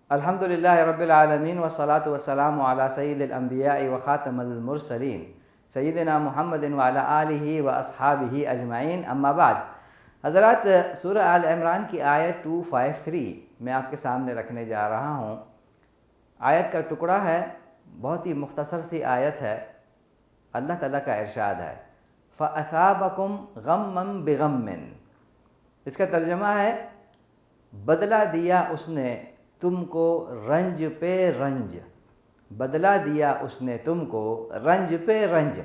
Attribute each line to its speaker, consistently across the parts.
Speaker 1: الحمد للہ رب العالمین والصلاة والسلام علی سید الانبیاء وخاتم المرسلین سیدنا محمد وعلی آلہ واصحابہ اجمعین، اما بعد۔ حضرات، سورہ آل عمران کی آیت 253 میں آپ کے سامنے رکھنے جا رہا ہوں۔ آیت کا ٹکڑا ہے، بہت ہی مختصر سی آیت ہے۔ اللہ تعالیٰ کا ارشاد ہے فَأَثَابَكُمْ غَمًّا بِغَمٍّ۔ اس کا ترجمہ ہے بدلہ دیا اس نے تم کو رنج پہ رنج، بدلہ دیا اس نے تم کو رنج پہ رنج۔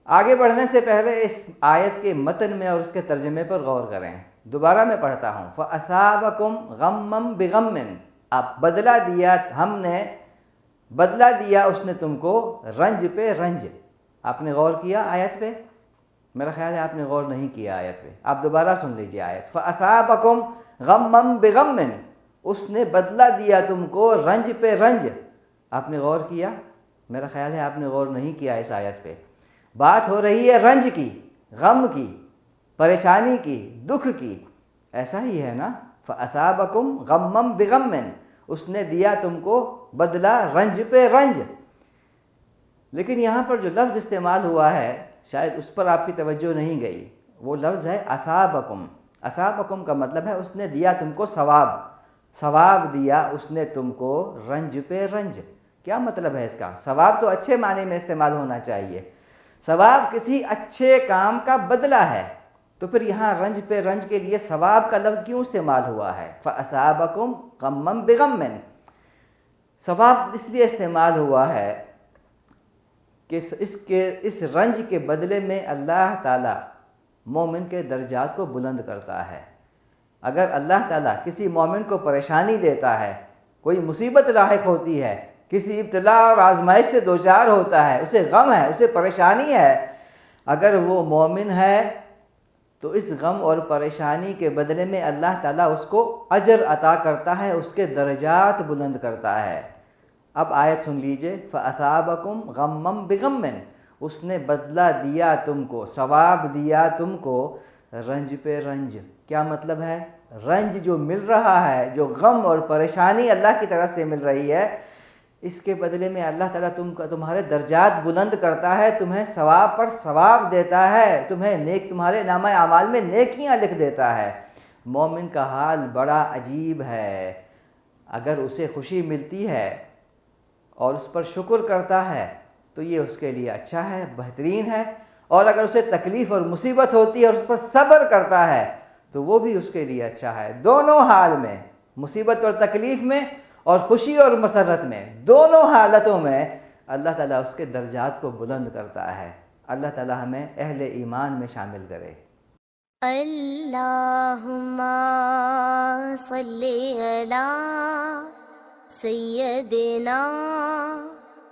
Speaker 1: آگے بڑھنے سے پہلے اس آیت کے متن میں اور اس کے ترجمے پر غور کریں۔ دوبارہ میں پڑھتا ہوں، فَأَثَابَكُمْ غَمًّا بِغَمٍّ۔ آپ بدلہ دیا، ہم نے بدلہ دیا اس نے تم کو رنج پہ رنج۔ آپ نے غور کیا آیت پہ؟ میرا خیال ہے آپ نے غور نہیں کیا آیت پہ۔ آپ دوبارہ سن لیجیے آیت، فَأَثَابَكُمْ غَمًّا بِغَمٍّ۔ اس نے بدلہ دیا تم کو رنج پہ رنج۔ آپ نے غور کیا؟ میرا خیال ہے آپ نے غور نہیں کیا اس آیت پہ۔ بات ہو رہی ہے رنج کی، غم کی، پریشانی کی، دکھ کی۔ ایسا ہی ہے نا؟ فَأَثَابَكُمْ غَمًّا بِغَمٍّ۔ اس نے دیا تم کو بدلہ رنج پہ رنج۔ لیکن یہاں پر جو لفظ استعمال ہوا ہے شاید اس پر آپ کی توجہ نہیں گئی۔ وہ لفظ ہے اثابکم۔ اثابکم کا مطلب ہے اس نے دیا تم کو ثواب، ثواب دیا اس نے تم کو رنج پہ رنج۔ کیا مطلب ہے اس کا؟ ثواب تو اچھے معنی میں استعمال ہونا چاہیے، ثواب کسی اچھے کام کا بدلہ ہے، تو پھر یہاں رنج پہ رنج کے لیے ثواب کا لفظ کیوں استعمال ہوا ہے؟ فَأَثَابَكُمْ غَمًّا بِغَمٍّ۔ ثواب اس لیے استعمال ہوا ہے کہ اس رنج کے بدلے میں اللہ تعالیٰ مومن کے درجات کو بلند کرتا ہے۔ اگر اللہ تعالیٰ کسی مومن کو پریشانی دیتا ہے، کوئی مصیبت لاحق ہوتی ہے، کسی ابتلا اور آزمائش سے دوچار ہوتا ہے، اسے غم ہے، اسے پریشانی ہے، اگر وہ مومن ہے تو اس غم اور پریشانی کے بدلے میں اللہ تعالیٰ اس کو اجر عطا کرتا ہے، اس کے درجات بلند کرتا ہے۔ اب آیت سن لیجئے، فَأَثَابَكُمْ غَمًّا بِغَمٍّ۔ اس نے بدلہ دیا تم کو، ثواب دیا تم کو رنج پہ رنج۔ کیا مطلب ہے؟ رنج جو مل رہا ہے، جو غم اور پریشانی اللہ کی طرف سے مل رہی ہے، اس کے بدلے میں اللہ تعالیٰ تمہارے درجات بلند کرتا ہے، تمہیں ثواب پر ثواب دیتا ہے، تمہارے نامہ اعمال میں نیکیاں لکھ دیتا ہے۔ مومن کا حال بڑا عجیب ہے۔ اگر اسے خوشی ملتی ہے اور اس پر شکر کرتا ہے تو یہ اس کے لیے اچھا ہے، بہترین ہے، اور اگر اسے تکلیف اور مصیبت ہوتی ہے اور اس پر صبر کرتا ہے تو وہ بھی اس کے لیے اچھا ہے۔ دونوں حال میں، مصیبت اور تکلیف میں اور خوشی اور مسرت میں، دونوں حالتوں میں اللہ تعالیٰ اس کے درجات کو بلند کرتا ہے۔ اللہ تعالیٰ ہمیں اہل ایمان میں شامل کرے۔
Speaker 2: اللہم صلی علی سیدنا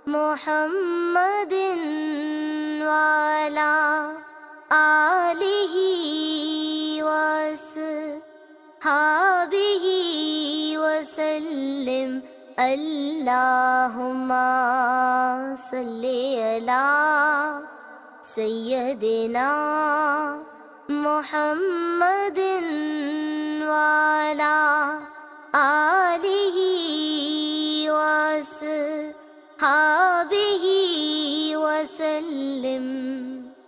Speaker 2: محمد وعلی آلہ وصحبہ وسلم۔ اللہم صلی علی سیدنا محمد